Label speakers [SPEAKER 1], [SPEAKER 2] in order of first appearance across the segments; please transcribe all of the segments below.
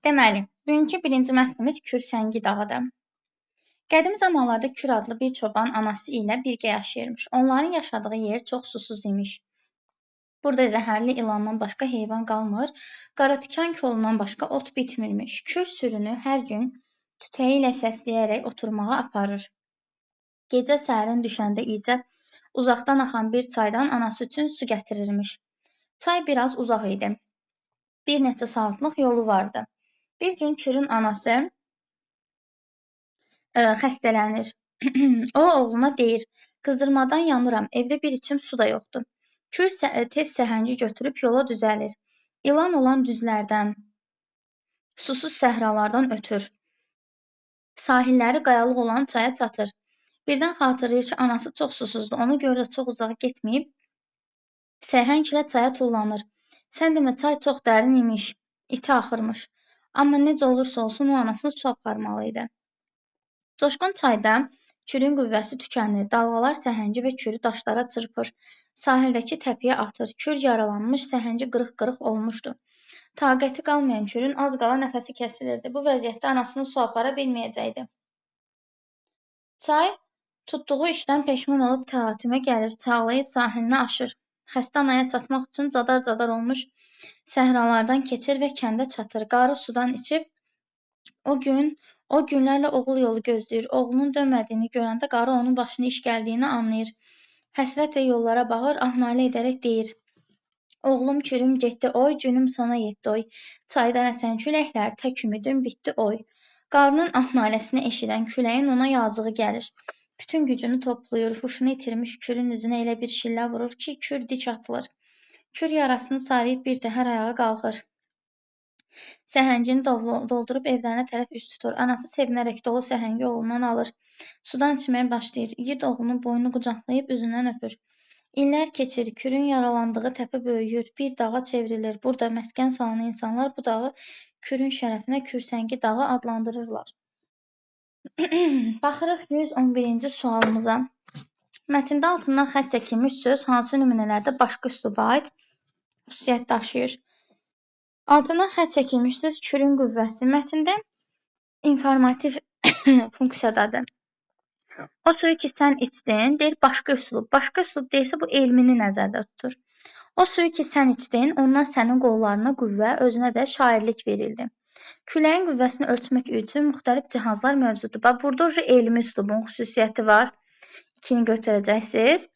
[SPEAKER 1] Deməli, bugünkü birinci mətnimiz Kürsəngi dağıdır. Qədim zamanlarda Kür adlı bir çoban anası ilə birgə yaşayırmış. Onların yaşadığı yer çox susuz imiş. Burada zəhərli ilandan başqa heyvan qalmır, qaratikan kolundan başqa ot bitmirmiş. Kür sürünü hər gün tütəyi ilə səsləyərək oturmağa aparır. Gecə sərin düşəndə isə uzaqdan axan bir çaydan anası üçün su gətirirmiş. Çay biraz uzaq idi. Bir neçə saatlıq yolu vardı. Bir gün Kürün anası xəstələnir. O oğluna deyir, qızdırmadan yanıram, evdə bir içim su da yoxdur. Kür tez səhəngi götürüb yola düzəlir. İlan olan düzlərdən, susuz səhralardan ötür. Sahilləri qayalıq olan çaya çatır. Birdən xatırlayır ki, anası çox susuzdur. Ona görə də çox uzağa getməyib, səhənglə çaya tullanır. Sən demə, çay çox dərin imiş, iti axırmış. Amma necə olursa olsun, o anasını su aparmalı idi. Coşqun çayda Kürün qüvvəsi tükənir. Dalğalar səhəngi və Kürü daşlara çırpır. Sahildəki təpiyə atır. Kür yaralanmış, səhəngi qırıq-qırıq olmuşdu. Taqəti qalmayan Kürün az qala nəfəsi kəsilirdi. Bu vəziyyətdə anasını su apara bilməyəcəkdi. Çay tutduğu işdən peşman olub təlatümə gəlir, çağlayıb sahilinə aşır. Xəstə anaya çatmaq üçün cadar-cadar olmuş səhralardan keçir və kəndə çatır. Qarı sudan içib O günlərlə oğul yolu gözləyir. Oğlunun dönmədiyini görəndə qarı onun başına iş gəldiyini anlayır. Həsrətlə yollara baxır, ah-nalə edərək deyir. Oğlum Kürüm getdi oy, günüm sona yetdi oy. Çaydan əsən küləklər, tək ümidim bitdi oy. Qarının ah-naləsini eşidən küləyin ona yazığı gəlir. Bütün gücünü toplayır, huşunu itirmiş Kürün üzünə elə bir şillə vurur ki, Kür dik atılır. Kür yarasını sarıyıb bir təhər ayağa qalxır. Səhəngini doldurub evlərinə tərəf üst tutur. Anası sevinərək dolu səhəngi oğlundan alır. Sudan içməyə başlayır. İgid oğlunun boynunu qucaqlayıb üzündən öpür. İllər keçir. Kürün yaralandığı təpə böyüyür. Bir dağa çevrilir. Burada məskən salan insanlar bu dağı Kürün şərəfinə Kürsəngi dağı adlandırırlar. Baxırıq 111-ci sualımıza. Mətndə altından xətt çəkilmiş söz hansı nümunələrdə başqa üsluba aid xüsusiyyət daşıyır? Altından xətt çəkilmiş söz Kürün qüvvəsi. Mətndə informativ funksiyadadır. O suyu ki sən içdin, deyir başqa üslub. Başqa üslub deyirsə bu elmini nəzərdə tutur. O suyu ki sən içdin, ondan sənin qollarına qüvvə, özünə də şairlik verildi. Küləyin qüvvəsini ölçmək üçün müxtəlif cihazlar mövcuddur. Burada elmi üslubun xüsusiyyəti var. 2-ni götürəcəksiniz.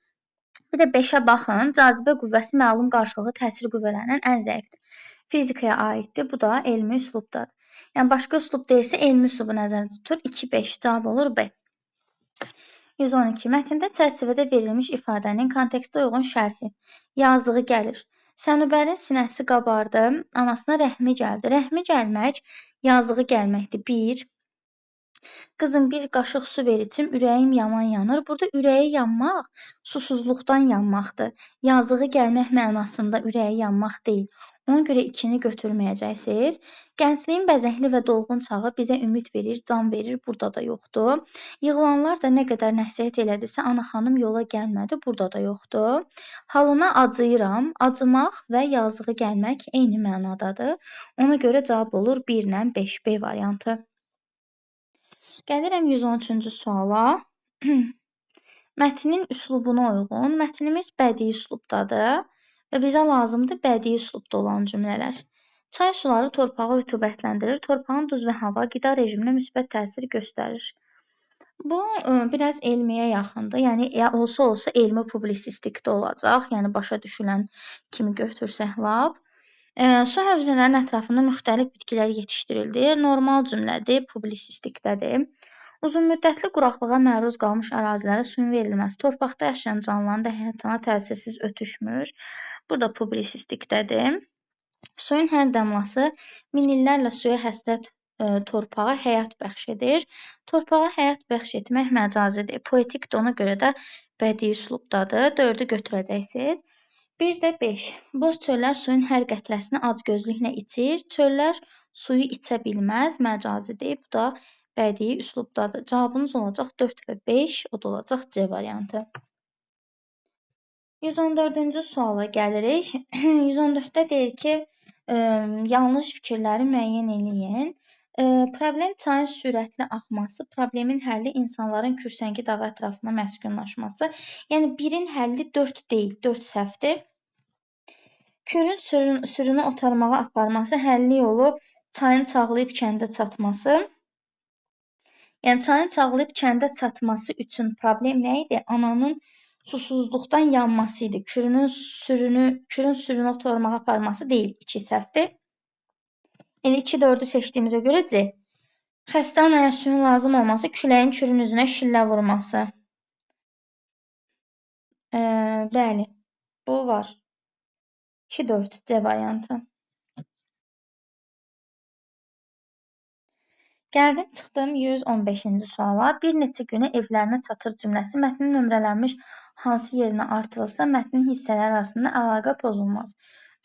[SPEAKER 1] Bir də 5-ə baxın. Cazibə qüvvəsi məlum qarşılıqlı təsir qüvvələrinin ən zəifdir. Fizikaya aiddir. Bu da elmi üslubdadır. Yəni, başqa üslub deyilsə, elmi üslubu nəzərdə tutur. 2-5 cavab olur B. 112. Mətndə çərçivədə verilmiş ifadənin kontekstə uyğun şərhi. Yazığı gəlir. Sənubərin sinəsi qabardı, anasına rəhmi gəldi. Rəhmi gəlmək, yazığı gəlməkdir. 1. Qızım, bir qaşıq su ver içim, ürəyim yaman yanır. Burada ürəyi yanmaq, susuzluqdan yanmaqdır. Yazığı gəlmək mənasında ürəyi yanmaq deyil. Ona görə 2-ni götürməyəcəksiniz. Gəncliyin bəzəkli və dolğun çağı bizə ümid verir, can verir, burada da yoxdur. Yığılanlar da nə qədər nəsihət elədisə, ana xanım yola gəlmədi, burada da yoxdur. Halına acıyıram, acımaq və yazığı gəlmək eyni mənadadır. Ona görə cavab olur 1 ilə 5, B variantı. Gəlirəm 113-cü suala. Mətnin üslubuna uyğun. Mətnimiz bədii üslubdadır və bizə lazımdır bədii üslubda olan cümlələr. Çay suları torpağı rütubətləndirir. Torpağın duz və hava qida rejiminə müsbət təsir göstərir. Bu, biraz elmiyə yaxındır. Yəni, olsa elmi publisistikdə olacaq. Yəni, başa düşülən kimi götürsək lab. Su hövzələrinin ətrafında müxtəlif bitkilər yetişdirilir. Normal cümlədir, publisistikdədir. Uzunmüddətli quraqlığa məruz qalmış ərazilərə suyun verilməsi torpaqda yaşayan canlıların da həyatına təsirsiz ötüşmür. Bu da publisistikdədir. Suyun hər damlası min illərlə suya həsrət torpağa həyat bəxş edir. Torpağa həyat bəxş etmək məcazidir. Poetikdir, ona görə də bədii üslubdadır. 4-ü götürəcəksiniz. Bir də 5. Boz çöllər suyun hər qətrəsini acgözlüklə içir. Çöllər suyu içə bilməz, məcazidir. Bu da bədii üslubdadır. Cavabınız olacaq 4 və 5, o da olacaq C variantı. 114-cü suala gəlirik. 114-də deyir ki, yanlış fikirləri müəyyən eləyin. Problem çayın sürətli axması, problemin həlli insanların Kürsəngi dağı ətrafına məskunlaşması. Yəni 1-in həlli 4 deyil, 4 səhvdir. Kürün sürünü otarmağa aparması, həlli yolu çayın çağlayıb kəndə çatması. Yəni çayın çağlayıb kəndə çatması üçün problem nə idi? Ananın susuzluqdan yanması idi. Kürün sürünü otarmağa aparması deyil, 2 səhvdir. Yəni 2-4-ü seçdiyimizə görə C. Xəstənin ayaq lazım olması, küləyin kürün üzünə şillə vurması. Bəli, bu var. 2-4 C variantı. Gəldim, çıxdım 115-ci suala. Bir neçə günə evlərinə çatır cümləsi mətnin nömrələnmiş hansı yerinə artırılsa, mətnin hissələri arasında əlaqə pozulmaz.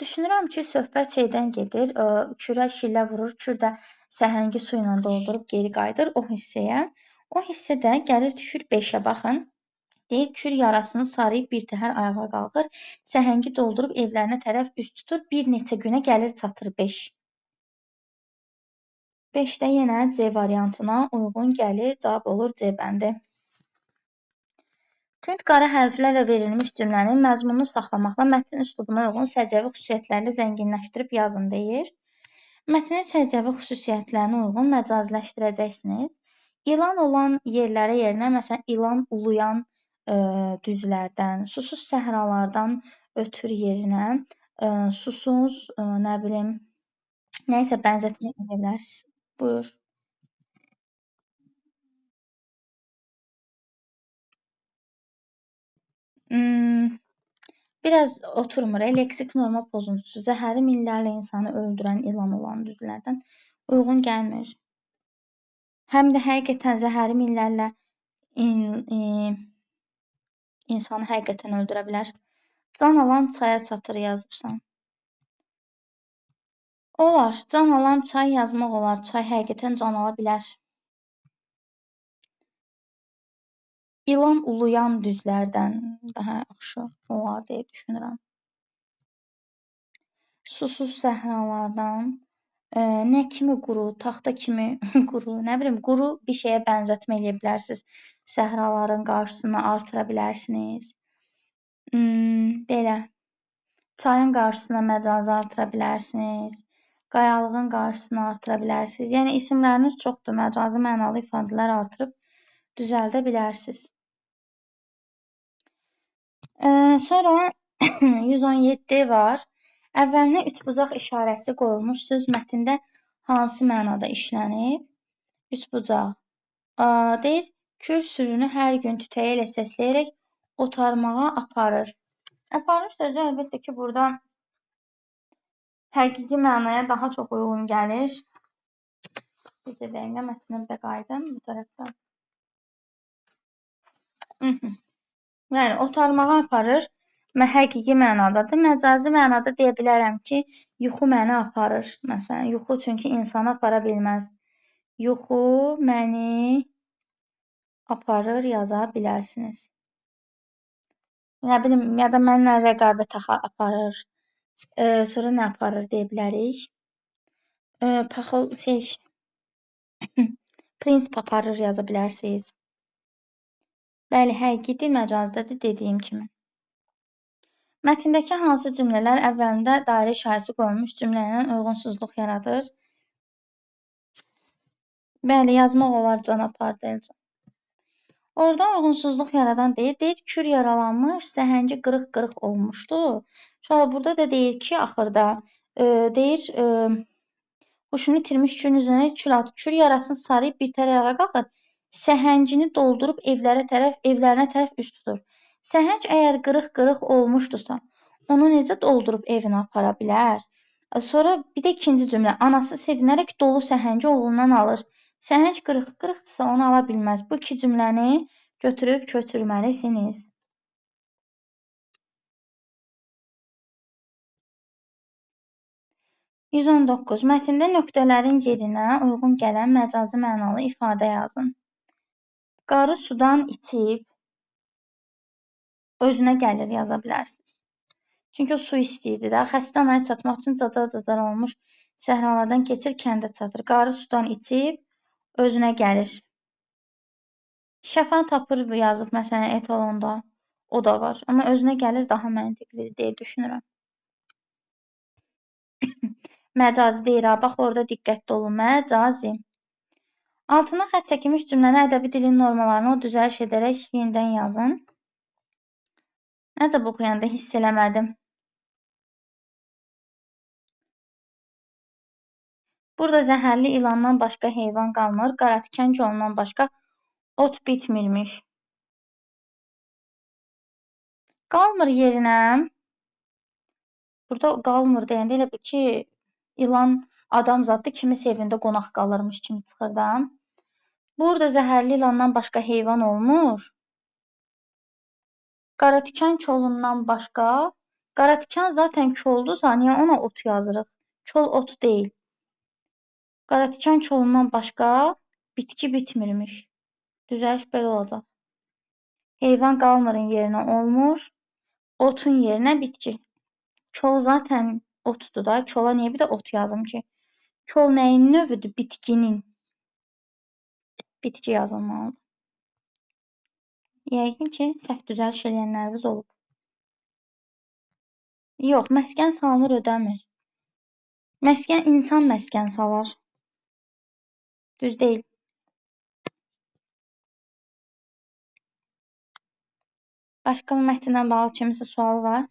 [SPEAKER 1] Düşünürəm ki, söhbət şeydən gedir. Kürə şillə vurur, kür də səhəngi su ilə doldurub geri qayıdır o hissəyə. O hissə də gəlir düşür 5-ə baxın. Deyir, kür yarasını sarıyıb bir təhər ayağa qalxır. Səhəngi doldurub evlərinə tərəf üst tutur. Bir neçə günə gəlir çatır 5. 5-də yenə C variantına uyğun gəlir. Cavab olur C bəndi. Tünd qara hərflərlə verilmiş cümlənin məzmununu saxlamaqla mətnin üslubuna uyğun səciyyəvi xüsusiyyətləri zənginləşdirib yazın deyir. Mətnin səciyyəvi xüsusiyyətlərinə uyğun məcaziləşdirəcəksiniz. İlan olan yerlərə yerinə, məsələn, ilan uluyan düzlərdən, susuz səhralardan ötür yerinə, susuz, nə bilim, nəysə bənzətmə edə bilərsiniz. Buyur. Biraz oturmur. Leksik norma pozuntusu. Zəhəri minlərlə insanı öldürən ilan olan düzlərdən uyğun gəlmir. Həm də həqiqətən zəhəri minlərlə insanı həqiqətən öldürə bilər. Can alan çaya çatır yazıbsan. Olar. Can alan çay yazmaq olar. Çay həqiqətən can ala bilər. İlan uluyan düzlərdən daha yaxşı olar deyə düşünürəm. Susuz səhralardan nə kimi quru, taxta kimi quru, nə bilim, quru bir şeyə bənzətmə eləyə bilərsiniz. Səhraların qarşısını artıra bilərsiniz. Belə. Çayın qarşısına məcazi artıra bilərsiniz. Qayalığın qarşısını artıra bilərsiniz. Yəni isimləriniz çoxdur. Məcazi mənalı ifadələr artırıb düzəldə bilərsiniz. Sonra 117 var. Əvvəlinə üçbucaq işarəsi qoyulmuş söz mətndə hansı mənada işlənib? Üçbucaq. Deyir, kür sürünü hər gün tütəyə ilə səsləyərək otarmağa aparır. Aparır sözü əlbəttə ki, burada həqiqi mənaya daha çox uyğun gəlir. Bizə dəqiqə mətnə də qayıdım bu tərəfdən. Yəni, otarmağa aparır. Həqiqi mənadadır. Məcazi mənada deyə bilərəm ki, yuxu məni aparır. Məsələn, yuxu çünki insanı apara bilməz. Yuxu məni aparır yaza bilərsiniz. Nə bilim, ya da mənlə rəqabət aparır. Sonra nə aparır deyə bilərik. Prinsip aparır yaza bilərsiniz. Bəli, həqiqidir, məcazdadır dediyim kimi. Mətndəki hansı cümlələr əvvəlində dairə işarəsi qoyulmuş cümlə ilə uyğunsuzluq yaradır? Bəli, yazmaq olar can apardı eləcə. Orada uyğunsuzluq yaradan deyir, kür yaralanmış, səhəngi qırıq-qırıq olmuşdu. Sonra burada da deyir ki, axırda, deyir, huşunu itirmiş kürün üzərine kür yarasını sarıyıb bir tərəf ayağa qalxır, səhəngini doldurub evlərinə tərəf üst tutur. Səhəng əgər qırıq-qırıq olmuşdursa, onu necə doldurub evinə apara bilər? Sonra bir də ikinci cümlə, anası sevinərək dolu səhəngi oğlundan alır. Səhəng qırıq-qırıqdırsa onu ala bilməz. Bu iki cümləni götürüb köçürməlisiniz. %119. Mətndə nöqtələrin yerinə uyğun gələn məcazi mənalı ifadə yazın. Qarı sudan içib özünə gəlir yaza bilərsiniz. Çünki o su istəyirdi də. Xəstə anaya çatmaq üçün cadar-cadar olmuş səhralardan keçir, kəndə çatır. Qarı sudan içib özünə gəlir. Şəfa tapır yazıb məsələn etalonda. O da var. Amma özünə gəlir daha məntiqli deyil düşünürəm. Məcazi deyir ha. Bax orada diqqətli olun. Məcazi. Altına xətt çəkilmiş cümləni ədəbi dilin normalarını o düzəliş edərək yenidən yazın. Nəcə oxuyanda hiss eləmədim. Burada zəhərli ilandan başqa heyvan qalmır. Qaratikan kolundan başqa ot bitmirmiş. Qalmır yerinə. Burada qalmır deyəndə elə bil ki, ilan adam zaddır, kimis evində qonaq qalırmış kimi çıxır da. Burada zəhərli ilandan başqa heyvan olmur. Qaratikan kolundan başqa. Qaratikan zaten koldursa, niyə ona ot yazırıq? Kol ot deyil. Qaratikan kolundan başqa bitki bitmirmiş. Düzəliş belə olacaq. Heyvan qalmırın yerinə olmur. Otun yerinə bitki. Kol zaten otdur da. Kola niyə bir də ot yazım ki? Kol nəyin növüdür? Bitkinin. Bitki yazılmalıdır. Yəqin ki, səhv düzəliş eləyənləriniz olub. Yox, məskən salınır ödəmir. Məskən insan məskən salar. Düz deyil. Başqa mətndən bağlı kimisə sualı var?